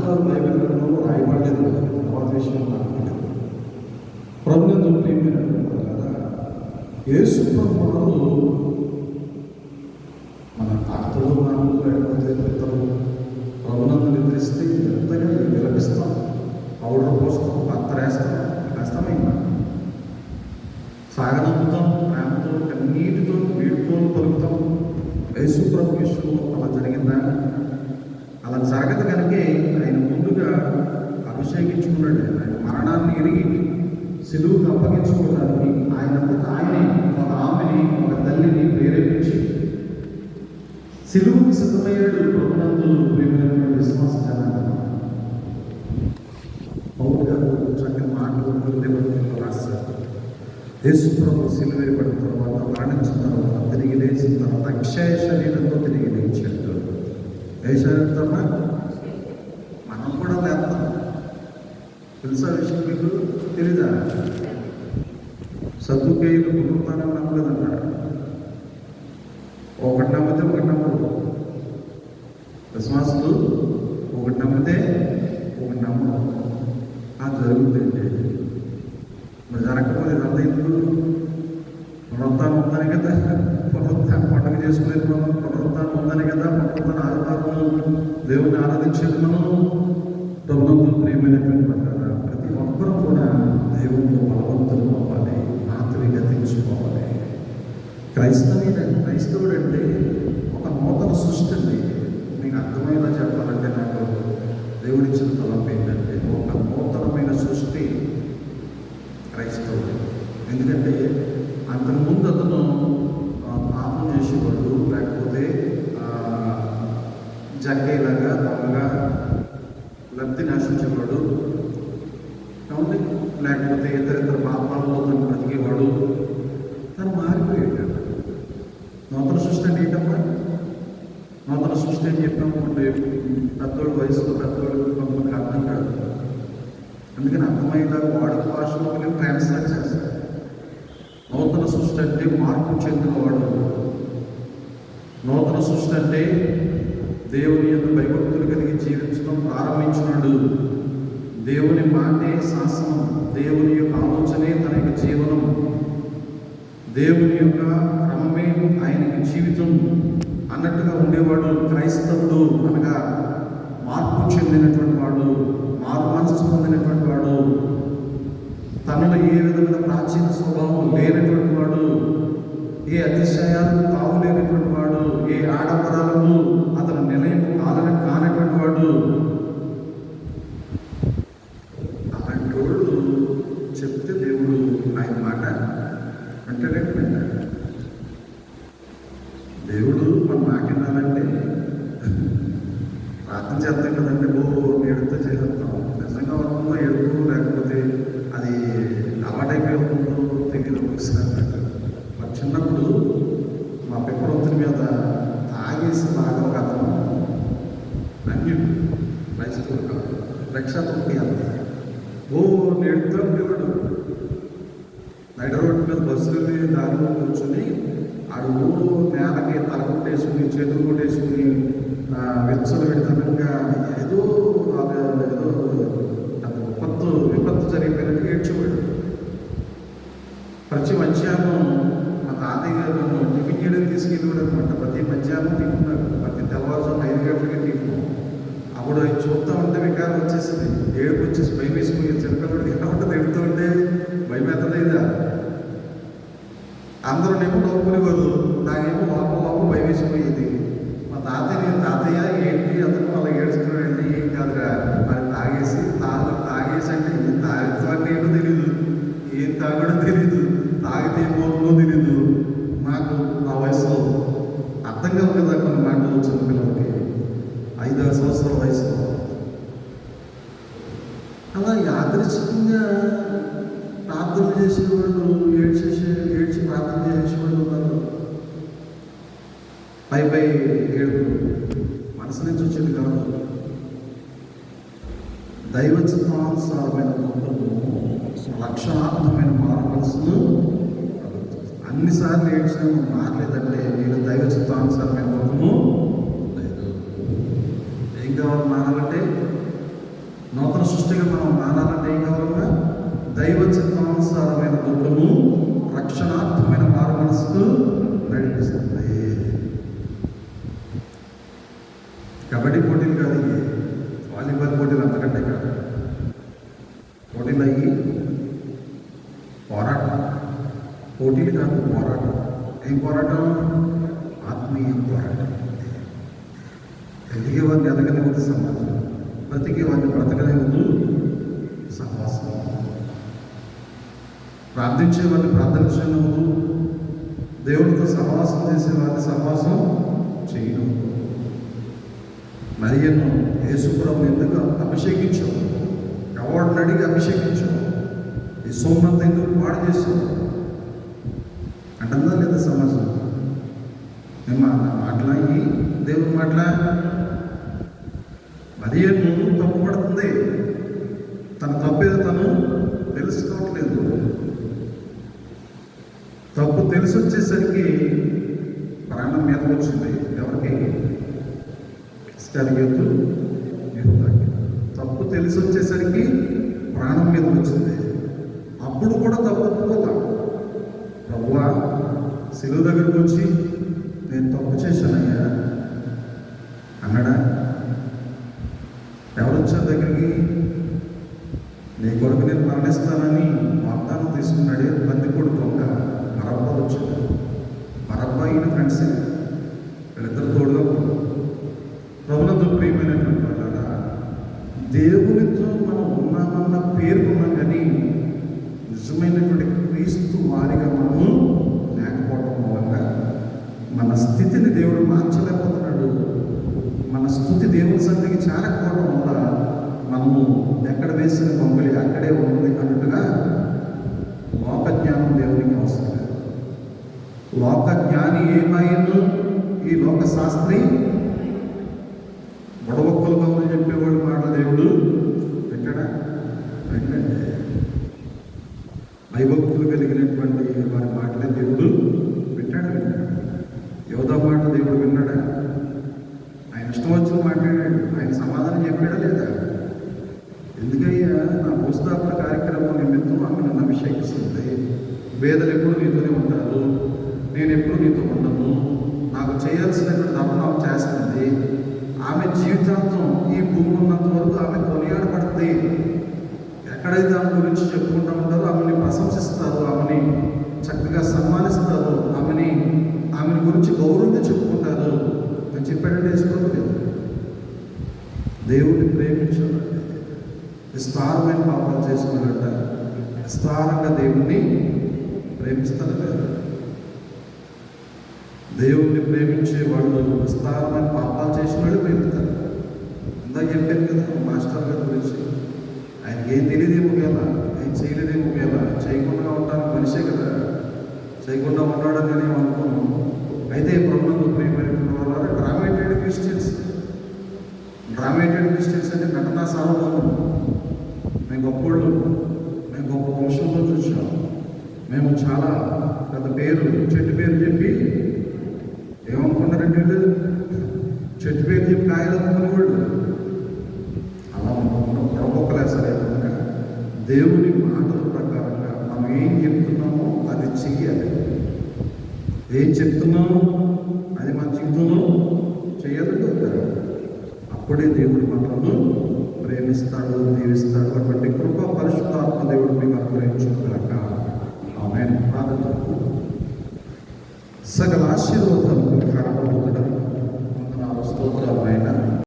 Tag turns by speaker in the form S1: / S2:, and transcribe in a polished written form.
S1: అంటున్నారు బైబిల్ గ్రంథంలో రాయబడలేదు, తర్వాత విషయం నాకు తెలియదు. ప్రభునందు ప్రియమైనటువంటి కదా, యేసు ప్రభువారు మన తాతలు నాన్నలు లేకపోతే పెద్దలు ప్రభునందు నిద్రిస్తే ఎంతగా విలపిస్తాం, పౌడర్ పోస్తాం, పత్తరేస్తాం, కష్టమైందా సాగనంపుతాం, ప్రేమతో కన్నీటితో వీడుతో పలుకుతాం. యేసు ప్రభు విషయంలో అలా జరిగిందా? అలా జరగదు కనుకే ఆయన ముందుగా అభిషేకించుకున్నాడు. ఆయన మరణాన్ని ఎరిగి సిలువుకు అప్పగించుకోవడానికి ఆయనే ఒక ఆమెని, ఒక తల్లిని ప్రేరేపించి సిలువుకు సిద్ధమయ్యాడు. ప్రభునందు ప్రియమైనటువంటి విశ్వాస జనాంగం పౌలు గారు చక్కని మాటలు రాశారు. యేసు ప్రభు సిలువ వేయబడిన తర్వాత, మరణించిన తర్వాత, తిరిగి లేచిన తర్వాత అక్షయ శరీరంతో తిరిగి లేచాడు. వేసాడమ్మా, మనం కూడా లేస్తాం. తెలుసా విషయం మీకు? తెలీదా? సద్దుకేయులు పునరుత్థానం నమ్మలేదన్నాడు. ఒకటి నమ్మితే ఒకటి నమ్మరు. విశ్వాసులు ఒకటి నమ్మితే ఒకటి నమ్మరు. జరుగుతుంది. మరి జరగకపోతే ఇదంతా ఎందుకు? పునరుత్థానం ఉందని కదా, పునరుత్థానం పండుగ చేసుకునేది మనం. పునరుత్థానం ఉందని కదా పునరుత్థానం ఆదివారం దేవుని ఆరాధించేది మనం. ప్రభునందు ప్రియమైనటువంటి ప్రకారం ప్రతి ఒక్కరూ కూడా దేవునిలో బలవంతులు అవ్వాలి, ఆత్మీయంగా తెలుసుకోవాలి. క్రైస్తవుడు అంటే ఒక నూతన సృష్టి అండి. మీకు అర్థమయ్యేలా చెప్పాలంటే, నాకు దేవుడిచ్చిన తలంపు ఏంటంటే, ఒక నూతనమైన సృష్టి క్రైస్తవుడు. ఎందుకంటే అంతకుముందు అతను పాపం చేసేవాడు, లేకపోతే జగ్గేలాగా దొంగగా లబ్ధి నాశించేవాడు, కాబట్టి లేకపోతే ఇతర పాపాలలో తను బ్రతికేవాడు. తను మారిపోయాడు. నూతన సృష్టి అంటే ఏంటమ్మా? నూతన సృష్టి అని చెప్పినప్పుడు పెద్దోడు వయసులో పెద్దోడు కొంతమందికి అర్థం కాదు. అందుకని అర్థమయ్యేలాగా వాడుక భాషలో ట్రాన్స్లేట్ చేస్తారు. నూతన సృష్టి అంటే మార్పు చెందినవాడు. నూతన సృష్టి అంటే దేవుని యొక్క భయభక్తులు కలిగి జీవించడం ప్రారంభించినాడు. దేవుని మాటే శాసనం, దేవుని యొక్క ఆలోచనే తన యొక్క జీవనం, దేవుని యొక్క క్రమమే ఆయనకి జీవితం అన్నట్టుగా ఉండేవాడు క్రైస్తవుడు. అనగా మార్పు చెందినటువంటి వాడు, మారు మనసు పొందినటువంటి వాడు, తనలో ఏ విధమైన ప్రాచీన స్వభావం లేనటువంటి వాడు, ఏ అతిశయాలకు తావు లేనటువంటి వాడు, ఏ ఆడంబరాలకు అతను నిలయం కానటువంటి వాడు. అలాంటి వాళ్ళు చెప్తే దేవుడు ఆయన మాట వెంటనే దేవుడు మన మాట వినాలంటే ప్రార్థన చేస్తాం కదంటే, ఏడుతో చేస్తాం. నిజంగా అవుతుందో ఏడుపు, లేకపోతే అది అలవాటైపోతుందో తెలియదు. ఒకసారి మా చిన్నప్పుడు మా పెప్పరొత్తుల మీద తాగేసి బాగా ఒక అతను అన్ని రైతులు కాదు రక్షాతొక్కి అంది నేడుతో ఉండేవాడు. నైట్ రోడ్డు మీద బస్సులు దారిలో కూర్చొని ఆడు నేలకి తల కొట్టేసుకుని, చేతులు కొట్టేసుకుని, వెచ్చలు పెడతానంగా ఏదో విపత్తు జరిగిపోయినట్టు ఏడ్చేవాడు. ప్రతి మధ్యాహ్నం మా తాతయ్య గారు నన్ను టిఫిన్ చేయడం తీసుకెళ్ళేవాడు అనమాట. ప్రతి మధ్యాహ్నం టిఫిన్, ప్రతి తెల్లవారుజాము 5 గంటలకి టిఫిన్. అప్పుడు అవి చూస్తూ ఉంటే వికారం వచ్చేసింది, ఏడుపు వచ్చేసి భయం వేసిపోయి చిన్నపిల్లడు ఎలా ఉంటుంది ఎడుతూ ఉంటే భయం ఎత్తదైదా. అందరూనేమో నవ్వుకునేవారు, నాకేమో లోపల భయం వేసిపోయేది. మా తాతయ్య ఏంటి అతను అలా ఏడుస్తున్నాడండి, ఏం కాదురా మరి తాగేసి అంటే తాగుతాడు ఏంటో తెలీదు, ఏం తాగడో తెలీదు, తాగితే ఏమవుతుందో తెలీదు. నాకు ఆ వయసులో అర్థం కాదు కదా కొన్ని మాటలు చిన్నపిల్లలకి, 5-6 సంవత్సరాల వయసులో. అలా యాదృచ్ఛికంగా ప్రార్థన చేసేవాళ్ళు, ఏడ్చి ప్రార్థన చేసేవాళ్ళు ఉన్నారు. పై ఏడుపు మనసు నుంచి వచ్చింది కాదు. దైవ చిత్తానుసారమైన లక్షణాత్మకమైన మార్పులను అన్నిసార్లు ఏడ్చినా మారలేదంటే మీరు దైవ చిత్తానుసారమైన ముఖము లేదు. ఏం కావాలి మారాలంటే మనుషులు మనం మానాలంటే ఏం కావాలన్నా దైవ చిత్తానుసారమైన దుఃఖము రక్షణాత్మకమైన మారు మనసుకు నడిపిస్తుంది. కబడ్డీ పోటీలు కాదు, ఇవి వాలీబాల్ పోటీలు అంతకంటే కాదు. పోటీలు అయ్యి పోరాటం, పోటీలు కాదు పోరాటం. ఏం పోరాటం? ఆత్మీయ పోరాటం. ఎదిగే వారిని ఎదగనివ్వదు సమాజం, బ్రతికే వారిని బ్రతకనివ్వదు సహవాసం, ప్రార్థించే వారిని ప్రార్థించనివ్వదు, దేవుడితో సహవాసం చేసే వారిని సహవాసం చేయను. మరియను యేసుప్రభు ఎందుకు అభిషేకించావు? ఎవరిని అడిగి అభిషేకించావు? ఈ సోమనంత ఎందుకు పాడు చేసావు అంటుందా లేదా సమాజం? మేము మాట్లాడి దేవుని మాట్లా మరియను తప్పుపడుతుంది. తన తప్పేదో తను తెలుసుకోవట్లేదు. తప్పు తెలిసి వచ్చేసరికి ప్రాణం మీదకి వచ్చింది. ఎవరికి? ఇస్కరియోతు యూదాకి. తప్పు తెలిసి వచ్చేసరికి ప్రాణం మీదకి వచ్చింది. అప్పుడు కూడా తప్పు ఒప్పుకోదా? ప్రభువా, శిలువ దగ్గరకు వచ్చి నేను తప్పు చేశానయ్యా అన్నాడా? ఎవరు వచ్చారు దగ్గరికి? నీ కొరకు నేను మరణిస్తానని వాగ్దానం తీసుకున్నాడే బందిపోడు దొంగ బరబ్బా వచ్చాడు. బరబ్బా ఈయన ఫ్రెండ్సే, వీళ్ళిద్దరు తోడుగా ప్రభునందు ప్రియమైనటువంటి వాళ్ళ, దేవునితో మనం ఉన్నామన్న పేరుకున్నాం కానీ నిజమైనటువంటి క్రీస్తు వారిగా మనము లేకపోవడం మూలంగా మన స్థితిని దేవుడు మార్చలేకపోతున్నాడు. మన స్థుతి దేవుని సన్నిధికి చేరకపోవడం వల్ల మనము ఎక్కడ వేసిన బొమ్మలి అక్కడే ఉంది అన్నట్టుగా లోక జ్ఞానం దేవునికి అవసరం లేదు. లోక జ్ఞాని ఏమైందో ఈ లోక శాస్త్రి బుడబొక్కలు కబుర్లు చెప్పేవాడు మాట దేవుడు ఎక్కడ ఏంటంటే భయభక్తులు కలిగినటువంటి వారి మాటలే దేవుడు విన్నాడా? యోధా మాట దేవుడు విన్నాడా? ఆయన ఇష్టం వచ్చిన మాట్లాడాడు. ఆయన సమాధానం చెప్పాడా లేదా? ఎందుకయ్యా నా భూస్థాపన కార్యక్రమం నిమిత్తం ఆమె నన్ను అభిషేకిస్తుంది. వేదలు ఎప్పుడు నీతోనే ఉంటారు, నేను ఎప్పుడు నీతో ఉండను, నాకు చేయాల్సినటువంటి ధర్మం చేస్తుంది. ఆమె జీవితాంతం ఈ భూమి ఉన్నంత వరకు ఆమె కొనియాడబడుతుంది. ఎక్కడైతే ఆమె గురించి చెప్పుకుంటూ ఉంటారో ఆమెని ప్రశంసిస్తారు, ఆమెని చక్కగా సన్మానిస్తారు, ఆమెని గురించి గౌరవంగా చెప్పుకుంటారు అని చెప్పాడంటే వేసుకోలేదు. దేవుడిని ప్రేమించాడు, విస్తారమైన పాపాలు చేసుకున్నాడట. విస్తారంగా దేవుణ్ణి ప్రేమిస్తారు కదా. దేవుణ్ణి ప్రేమించే వాళ్ళు విస్తారమైన పాపాలు చేసిన వాళ్ళు ప్రేమిస్తారు. ఇందాక చెప్పాను కదా మాస్టర్ గారి గురించి. ఆయనకి ఏం తెలియదేమో కదా, ఏం చేయలేదేమో కదా, చేయకుండా ఉండడానికి మనిషే కదా, చేయకుండా ఉన్నాడని నేను అనుకోను. అయితే ప్రభుత్వం ప్రియమైనటువంటి వాళ్ళు డ్రామేటెడ్ క్రిస్టియన్స్ అంటే నటనా సార్వభౌమం. మేము గొప్పోళ్ళు, మేము గొప్ప వంశంలో చూసాం, మేము చాలా పెద్ద పేరు చెట్టు పేరు చెప్పి ఏమనుకున్నారంటే చెట్టు పేరు చెప్పి కాయలు అనుకునేవాళ్ళు. అలా పొడబొక్కలేసరే కనుక దేవుని మాటల ప్రకారంగా మనం ఏం చెప్తున్నామో అది చెయ్యాలి. ఏం చెప్తున్నామో అది మన జీవితంలో చేయాలంటే అప్పుడే దేవుడి మనలను ప్రేమిస్తాడు, దీవిస్తాడు. అటువంటి కృప పరిశుద్ధాత్మ దేవుడు మీకు అనుగ్రహించుగాక. ఆమేన్. ప్రార్థన. సకల ఆశీర్వాదాలకు కారణం